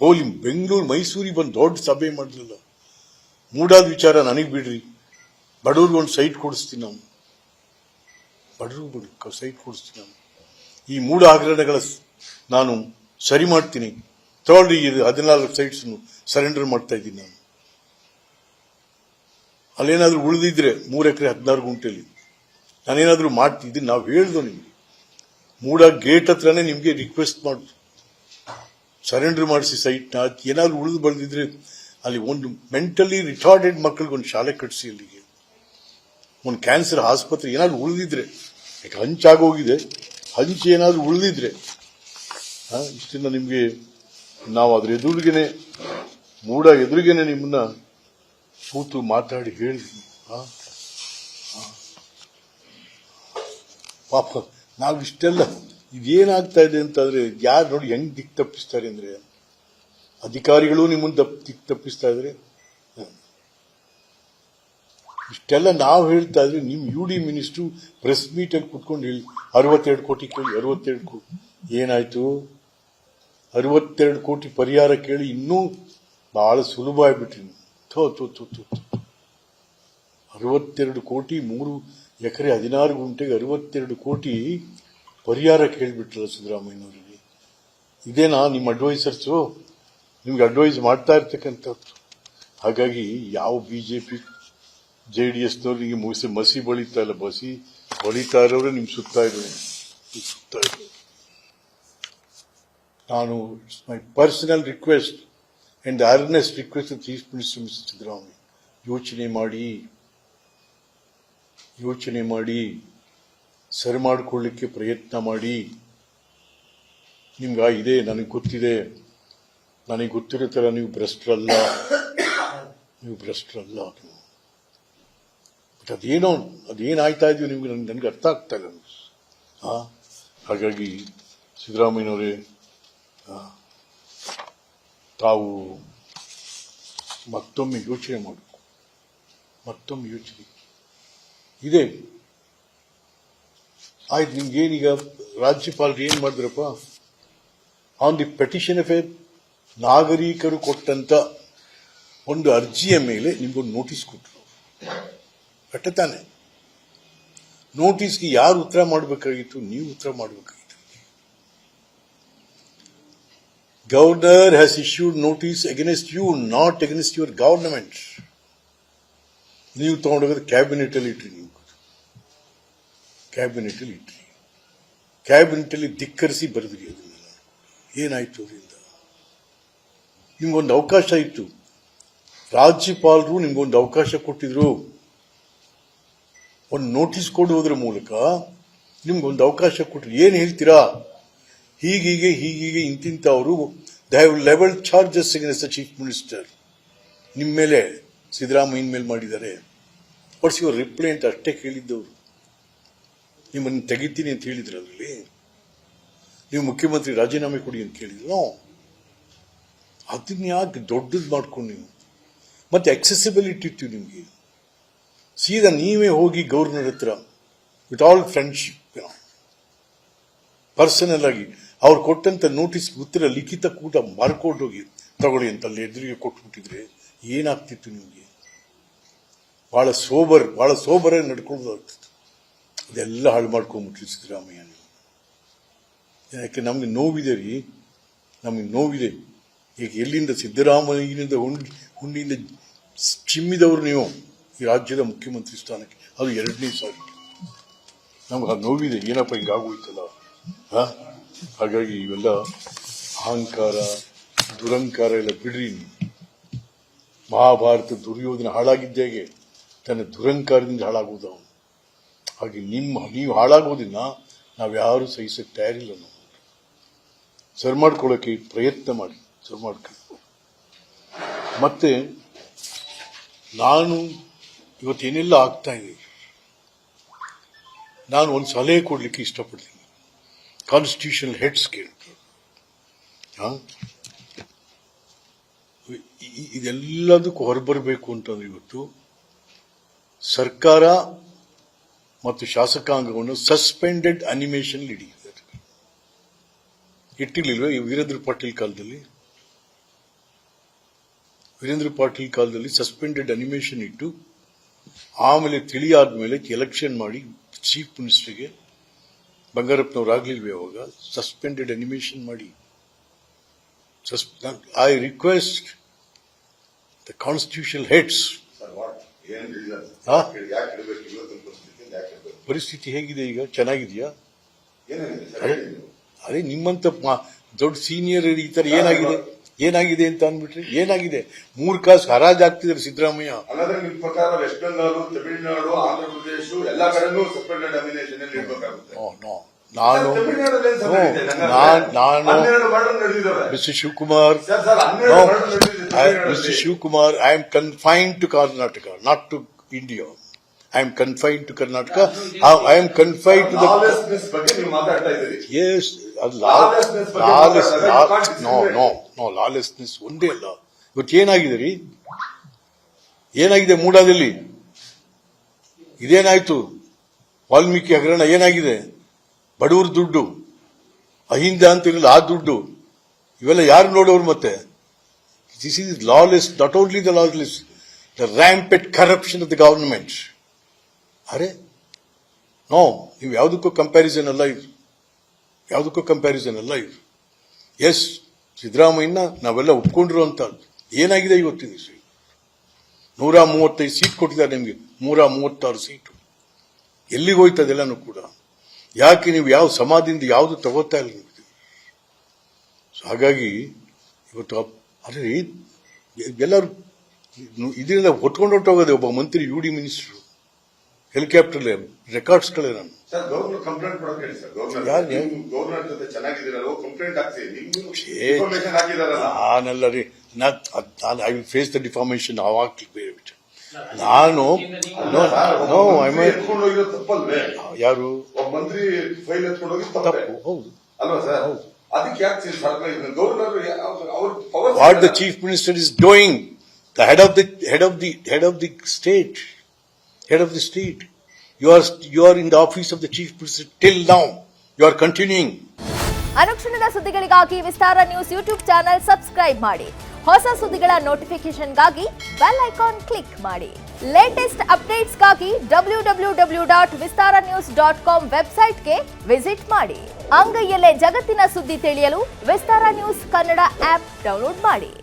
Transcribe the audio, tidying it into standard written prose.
ಹೋಲಿ ಬೆಂಗಳೂರು ಮೈಸೂರಿಗೆ ಬಂದು ದೊಡ್ಡ ಸಭೆ ಮಾಡಲಿಲ್ಲ. ಮೂಡಾದ ವಿಚಾರ ನನಗೆ ಬಿಡ್ರಿ, ಬಡವ್ರಿಗೆ ಒಂದು ಸೈಟ್ ಕೊಡಿಸ್ತೀನಿ ನಾವು, ಬಡವ್ರಿಗೆ ಸೈಟ್ ಕೊಡಿಸ್ತೀನಿ ನಾವು. ಈ ಮೂಡ ಹಗರಣಗಳ ನಾನು ಸರಿ ಮಾಡ್ತೀನಿ, ತಗೊಳ್ಳಿ 14 ಸೈಟ್ಸ್ ಸರೆಂಡರ್ ಮಾಡ್ತಾ ಇದ್ದೀನಿ ನಾನು. ಅಲ್ಲೇನಾದ್ರೂ ಉಳಿದಿದ್ರೆ 3 ಎಕರೆ 16 ಗುಂಟೆಲಿ ನಾನೇನಾದ್ರೂ ಮಾಡ್ತಿದ್ದೀನಿ. ನಾವು ಹೇಳ್ದೋ ನಿಮ್ಗೆ ಮೂಡ ಗೇಟ್ ಹತ್ರನೇ ನಿಮ್ಗೆ ರಿಕ್ವೆಸ್ಟ್ ಮಾಡು, ಸರೆಂಡರ್ ಮಾಡಿಸಿ ಸೈಟ್ನ. ಏನಾದ್ರು ಉಳಿದು ಬೆಳೆದಿದ್ರೆ ಅಲ್ಲಿ ಒಂದು ಮೆಂಟಲಿ ರಿಟಾರ್ಡೆಡ್ ಮಕ್ಕಳಿಗೆ ಒಂದು ಶಾಲೆ ಕಟ್ಟಿಸಿ, ಅಲ್ಲಿಗೆ ಒಂದು ಕ್ಯಾನ್ಸರ್ ಆಸ್ಪತ್ರೆ ಏನಾದ್ರು ಉಳಿದಿದ್ರೆ, ಯಾಕೆ ಹಂಚಾಗೋಗಿದೆ, ಹಂಚು ಏನಾದ್ರು ಉಳಿದಿದ್ರೆ ಇಷ್ಟನ್ನ ನಿಮ್ಗೆ ನಾವು ಅದ್ರ ಎದುರಿಗೇನೆ ಮೂಡ ಎದುರಿಗೇನೆ ನಿಮ್ಮನ್ನ ಕೂತು ಮಾತಾಡಿ ಹೇಳಿದ್ವಿ. ಪಾಪ ನಾವು ಇಷ್ಟೆಲ್ಲ ಇದೇನಾಗ್ತಾ ಇದೆ ಅಂತಂದ್ರೆ ಯಾರು ನೋಡಿ ಹೆಂಗ್ ದಿಕ್ ತಪ್ಪಿಸ್ತಾರೆ ಅಂದ್ರೆ, ಅಧಿಕಾರಿಗಳು ನಿಮ್ಮನ್ನ ದಿಕ್ ತಪ್ಪಿಸ್ತಾ ಇದ್ರೆ. ಇಷ್ಟೆಲ್ಲ ನಾವು ಹೇಳ್ತಾ ಇದ್ರೆ ನಿಮ್ UD ಮಿನಿಸ್ಟ್ರು ಪ್ರೆಸ್ ಮೀಟ್ ಅಲ್ಲಿ ಕುತ್ಕೊಂಡು ಹೇಳಿ 62 ಕೋಟಿ ಕೇಳಿ, 62 ಕೋಟಿ ಏನಾಯ್ತು? 62 ಕೋಟಿ ಪರಿಹಾರ ಕೇಳಿ ಇನ್ನೂ ಬಹಳ ಸುಲಭ ಆಗ್ಬಿಟ್ರಿ. 62 ಕೋಟಿ 3 ಎಕರೆ 16 ಗುಂಟೆಗೆ 62 ಕೋಟಿ ಪರಿಹಾರ ಕೇಳಿಬಿಟ್ರಲ್ಲ ಸಿದ್ದರಾಮಯ್ಯನವರಿಗೆ. ಇದೇನಾ ನಿಮ್ಮ ಅಡ್ವೈಸರ್ಸು ನಿಮ್ಗೆ ಅಡ್ವೈಸ್ ಮಾಡ್ತಾ ಇರ್ತಕ್ಕಂಥದ್ದು? ಹಾಗಾಗಿ ಯಾವ ಬಿಜೆಪಿ JDSನವ್ರಿಗೆ ಮಸಿ ಬಳಿತಾ ಇಲ್ಲ, ಬಳಿತಾ ಇರೋರು ನಿಮ್ ಸುತ್ತ ಇರೋರು. ನಾನು my personal request and Ernst request chief minister mister Siddaramaiah, ಯೋಚನೆ ಮಾಡಿ ಸರಿ ಮಾಡಿಕೊಳ್ಳಿಕ್ಕೆ ಪ್ರಯತ್ನ ಮಾಡಿ. ನಿಮ್ಗೆ ಇದೆ, ನನಗೆ ಗೊತ್ತಿದೆ, ನನಗೆ ಗೊತ್ತಿರೋ ತರ ನೀವು ಭ್ರಷ್ಟರಲ್ಲ. ಬಟ್ ಅದೇನಾಯ್ತಾ ಇದೆಯೋ ನಿಮ್ಗೆ ನನಗೆ ಅರ್ಥ ಆಗ್ತಾ ಇಲ್ಲ. ಹಾಗಾಗಿ ಸಿದ್ದರಾಮಯ್ಯನವರೇ, ತಾವು ಮತ್ತೊಮ್ಮೆ ಯೋಚನೆ ಮಾಡಬೇಕು, ಮತ್ತೊಮ್ಮೆ ಯೋಚನೆ ಇದೆ. ಆಯ್ತು, ನಿಮ್ಗೇನೀಗ ರಾಜ್ಯಪಾಲರು ಏನ್ ಮಾಡಿದ್ರಪ್ಪ, on the petition of a ನಾಗರಿಕರು ಕೊಟ್ಟಂತ ಒಂದು ಅರ್ಜಿಯ ಮೇಲೆ ನಿಮ್ಗೊಂದು ನೋಟಿಸ್ ಕೊಟ್ಟರು. ಅಷ್ಟೇ ತಾನೆ? ನೋಟಿಸ್ಗೆ ಯಾರು ಉತ್ತರ ಮಾಡಬೇಕಾಗಿತ್ತು? ನೀವು ಉತ್ತರ ಮಾಡಬೇಕಾಗಿತ್ತು. Governor has issued notice against you, not against your government. ನೀವು ತಗೊಂಡೋಗೋದು ಕ್ಯಾಬಿನೆಟ್ ಅಲ್ಲಿ ಇಟ್ರಿ, ನೀವು ಕ್ಯಾಬಿನೆಟ್ ಅಲ್ಲಿ ಧಿಕ್ಕರಿಸಿ ಬರೆದ್ರಿ. ಅದನ್ನೆಲ್ಲ ಏನಾಯ್ತು? ಅದರಿಂದ ನಿಮ್ಗೊಂದು ಅವಕಾಶ ಇತ್ತು, ರಾಜ್ಯಪಾಲರು ನಿಮ್ಗೊಂದು ಅವಕಾಶ ಕೊಟ್ಟಿದ್ರು. ಒಂದು ನೋಟಿಸ್ ಕೊಡುವುದರ ಮೂಲಕ ನಿಮ್ಗೊಂದು ಅವಕಾಶ ಕೊಟ್ಟರು. ಏನ್ ಹೇಳ್ತೀರಾ? ಹೀಗೀಗೆ ಇಂತಿಂತವರು they have level charges against the chief minister. ನಿಮ್ಮ ಮೇಲೆ, ಸಿದ್ದರಾಮಯ್ಯನ ಮೇಲೆ ಮಾಡಿದ್ದಾರೆ. ವಾಟ್ಸ್ ಯುವರ್ ರಿಪ್ಲೈ ಅಂತ ಅಷ್ಟೇ ಕೇಳಿದ್ದವರು. ನಿಮ್ಮನ್ನು ತೆಗಿತೀನಿ ಅಂತ ಹೇಳಿದ್ರು. ಅದರಲ್ಲಿ ನೀವು ಮುಖ್ಯಮಂತ್ರಿ ರಾಜೀನಾಮೆ ಕೊಡಿ ಅಂತ ಕೇಳಿದ್ರು. ಅದನ್ನ ಯಾಕೆ ದೊಡ್ಡದು ಮಾಡ್ಕೊಂಡು ನೀವು? ಮತ್ತೆ ಅಕ್ಸೆಸಿಬಿಲಿಟಿ ಇತ್ತು ನಿಮ್ಗೆ. ಸೀದಾ ನೀವೇ ಹೋಗಿ ಗವರ್ನರ್ ಹತ್ರ ವಿತ್ ಆಲ್ ಫ್ರೆಂಡ್ಶಿಪ್ ಪರ್ಸನಲ್ ಆಗಿ ಅವ್ರು ಕೊಟ್ಟಂತ ನೋಟಿಸ್ ಉತ್ತರ ಲಿಖಿತ ಕೂಟ ಮಾರ್ಕೊಂಡು ಹೋಗಿ ತಗೊಳ್ಳಿ ಅಂತ ಅಲ್ಲಿ ಎದುರಿಗೆ ಕೊಟ್ಬಿಟ್ಟಿದ್ರೆ ಏನಾಗ್ತಿತ್ತು ನಿಮ್ಗೆ? ಬಹಳ ಸೋಬರಾಗಿ ನಡ್ಕೊಳ್ಳೋದಾಗ್ತಿತ್ತು. ಅದೆಲ್ಲ ಹಾಳು ಮಾಡ್ಕೊಂಡ್ಬಿಟ್ರಿ ಸಿದ್ದರಾಮಯ್ಯ. ಯಾಕೆ ನಮ್ಗೆ ನೋವಿದೆ ರೀ, ನಮಗೆ ನೋವಿದೆ. ಈಗ ಎಲ್ಲಿಂದ ಸಿದ್ದರಾಮಯ್ಯನಿಂದ ಹುಂಡಿಯಿಂದ ಚಿಮ್ಮಿದವರು ನೀವು ಈ ರಾಜ್ಯದ ಮುಖ್ಯಮಂತ್ರಿ ಸ್ಥಾನಕ್ಕೆ, ಅದು 2ನೇ ಸಾರಿ. ನಮ್ಗೆ ಆ ನೋವಿದೆ, ಏನಪ್ಪ ಹಿಂಗಾಗೋಯ್ತಲ್ಲ. ಹಾಗಾಗಿ ಇವೆಲ್ಲ ಅಹಂಕಾರ, ದುರಂಕಾರ ಎಲ್ಲ ಬಿಡ್ರಿ. ಮಹಾಭಾರತ ದುರ್ಯೋಧನ ಹಾಳಾಗಿದ್ದಾಗೆ ತನ್ನ ದುರಂಕಾರದಿಂದ ಹಾಳಾಗುವುದು ಅವನು. ಹಾಗೆ ನೀವು ಹಾಳಾಗೋದನ್ನ ನಾವ್ಯಾರು ಸಹಿಸಕ್ಕೆ ತಯಾರಿಲ್ಲ. ನಾವು ಸರಿ ಮಾಡ್ಕೊಳ್ಳೋಕೆ ಪ್ರಯತ್ನ ಮಾಡಿ, ಸರಿ ಮಾಡ್ಕೊಳ್ಳಿ. ಮತ್ತೆ ನಾನು ಇವತ್ತೇನೆಲ್ಲ ಆಗ್ತಾ ಇದೆ, ನಾನು ಒಂದು ಸಲಹೆ ಕೊಡ್ಲಿಕ್ಕೆ ಇಷ್ಟಪಡ್ತೀನಿ. ಕಾನ್ಸ್ಟಿಟ್ಯೂಷನಲ್ ಹೆಡ್ಸ್ಗೆ ಇದೆಲ್ಲದಕ್ಕೂ ಹೊರಬರಬೇಕು ಅಂತಂದ್ರೆ ಇವತ್ತು ಸರ್ಕಾರ ಮತ್ತು ಶಾಸಕಾಂಗವನ್ನು ಸಸ್ಪೆಂಡೆಡ್ ಅನಿಮೇಷನ್ ಇಟ್ಟಿರ್ಲಿಲ್ವೇ ಈ ವೀರೇಂದ್ರ ಪಾಟೀಲ್ ಕಾಲದಲ್ಲಿ? ವೀರೇಂದ್ರ ಪಾಟೀಲ್ ಕಾಲದಲ್ಲಿ ಸಸ್ಪೆಂಡೆಡ್ ಅನಿಮೇಷನ್ ಇಟ್ಟು ಆಮೇಲೆ ತಿಳಿಯಾದ್ಮೇಲೆ ಎಲೆಕ್ಷನ್ ಮಾಡಿ ಚೀಫ್ ಮಿನಿಸ್ಟರ್ಗೆ ಬಂಗಾರಪ್ಪನವ್ರು ಆಗ್ಲಿಲ್ವೇ ಅವಾಗ ಸಸ್ಪೆಂಡೆಡ್ ಅನಿಮೇಷನ್ ಮಾಡಿ I request the constitutional heads ಪರಿಸ್ಥಿತಿ ಹೇಗಿದೆ ಈಗ ಚೆನ್ನಾಗಿದೆಯಾ ಅದೇ ನಿಮ್ಮಂತ ದೊಡ್ಡ ಸೀನಿಯರ್ ಈ ತರ ಏನಾಗಿದೆ ಅಂತ ಅಂದ್ಬಿಟ್ರೆ ಏನಾಗಿದೆ 3 ಕಾಸು ಹರಾಜಾಗ್ತಿದ್ದಾರೆ ಸಿದ್ದರಾಮಯ್ಯ. ನಿಮ್ಮ ಪ್ರಕಾರ ವೆಸ್ಟ್ ಬೆಂಗಾಲ್ ತಮಿಳುನಾಡು ಆಂಧ್ರ ಪ್ರದೇಶ ಎಲ್ಲಾ ಕಡೆನೂ ಸಸ್ಪೆಂಡೆಡ್ ಅಮಿನೇಷನ್ ಇರಬೇಕಾಗುತ್ತೆ. Mister Shivakumar I am confined to Karnataka not to India. I am confined to Karnataka. I am confined to the lawlessness ಬಗ್ಗೆ ನೀವು ಮಾತಾಡ್ತಾ ಇದ್ದೀರಿ. Yes, no lawlessness ಒಂದೇ ಅಲ್ಲ. ಇವತ್ತು ಏನಾಗಿದೆ ಮೂಡಾದಲ್ಲಿ ಇದೇನಾಯ್ತು? ವಾಲ್ಮೀಕಿ ಹಗರಣ ಏನಾಗಿದೆ? ಬಡವರ ದುಡ್ಡು ಅಹಿಂದ ಅಂತಿರಲಿಲ್ಲ ಆ ದುಡ್ಡು ಇವೆಲ್ಲ ಯಾರು ನೋಡೋರು ಮತ್ತೆ? This is lawless, not only the lawless, the rampant corruption of the government. ಅರೆ ನೋ, ನೀವು ಯಾವುದಕ್ಕೂ ಕಂಪ್ಯಾರಿಸನ್ ಅಲ್ಲ ಇದು. ಎಸ್, ಸಿದ್ದರಾಮಯ್ಯನ ನಾವೆಲ್ಲ ಒಪ್ಕೊಂಡ್ರು ಅಂತ ಏನಾಗಿದೆ ಇವತ್ತಿನ 135 ಸೀಟ್ ಕೊಟ್ಟಿದ್ದಾರೆ ನಿಮಗೆ, 136 ಸೀಟು ಎಲ್ಲಿಗೆ ಹೋಯ್ತದೆಲ್ಲನೂ ಕೂಡ. ಯಾಕೆ ನೀವು ಯಾವ ಸಮಾಧಿಯಿಂದ ಯಾವುದು ತಗೋತಾ ಇಲ್ಲ ನಿಮಗೆ? ಹಾಗಾಗಿ ಇವತ್ತು ಅದೇ ಎಲ್ಲರೂ ಇದರಿಂದ ಹೊತ್ಕೊಂಡು ಹೊಟ್ಟೋಗೋದೆ. ಒಬ್ಬ ಮಂತ್ರಿ UD ಮಿನಿಸ್ಟರ್ ಹೆಲಿಕಾಪ್ಟರ್ ರೆಕಾರ್ಡ್ಸ್ಗಳೇ ನಾನು ಗವರ್ನರ್ ಕಂಪ್ಲೇಂಟ್ ಕೊಡೋಕೆ ಹೇಳಿ ಸರ್. ಗವರ್ನರ್ ಜೊತೆ ಚೆನ್ನಾಗಿದ್ದೀರಲ್ಲ, ಕಂಪ್ಲೇಂಟ್ ನಾನೆಲ್ಲ ರೀ I will face the deformation ನಾನು ಯಾರು ಮಂತ್ರಿ ಫೈಲ್ ಎತ್ಕೊಂಡು ಹೋಗಿ ತಪ್ಪು ಹೌದು ಅಲ್ವಾ ಸರ್? ಅದಕ್ಕೆ ಯಾಕೆ governor what the chief minister is doing, the head of the state. Head of the state. You are in the office of the chief minister till now. You are continuing. ಅನುಕ್ಷಣದ ಸುದ್ದಿಗಳಿಗಾಗಿ ವಿಸ್ತಾರ news YouTube channel subscribe ಮಾಡಿ. ಹೊಸ ಸುದ್ದಿಗಳ ನೋಟಿಫಿಕೇಶನ್ಗಾಗಿ bell icon click ಮಾಡಿ. Latest ಅಪ್ಡೇಟ್ಸ್ಗಾಗಿ www.vistaranews.com ವೆಬ್ಸೈಟ್ಗೆ visit ಮಾಡಿ. ಅಂಗೈಯಲ್ಲೇ ಜಗತ್ತಿನ ಸುದ್ದಿ ತಿಳಿಯಲು ವಿಸ್ತಾರ ನ್ಯೂಸ್ ಕನ್ನಡ ಆಪ್ ಡೌನ್ಲೋಡ್ ಮಾಡಿ.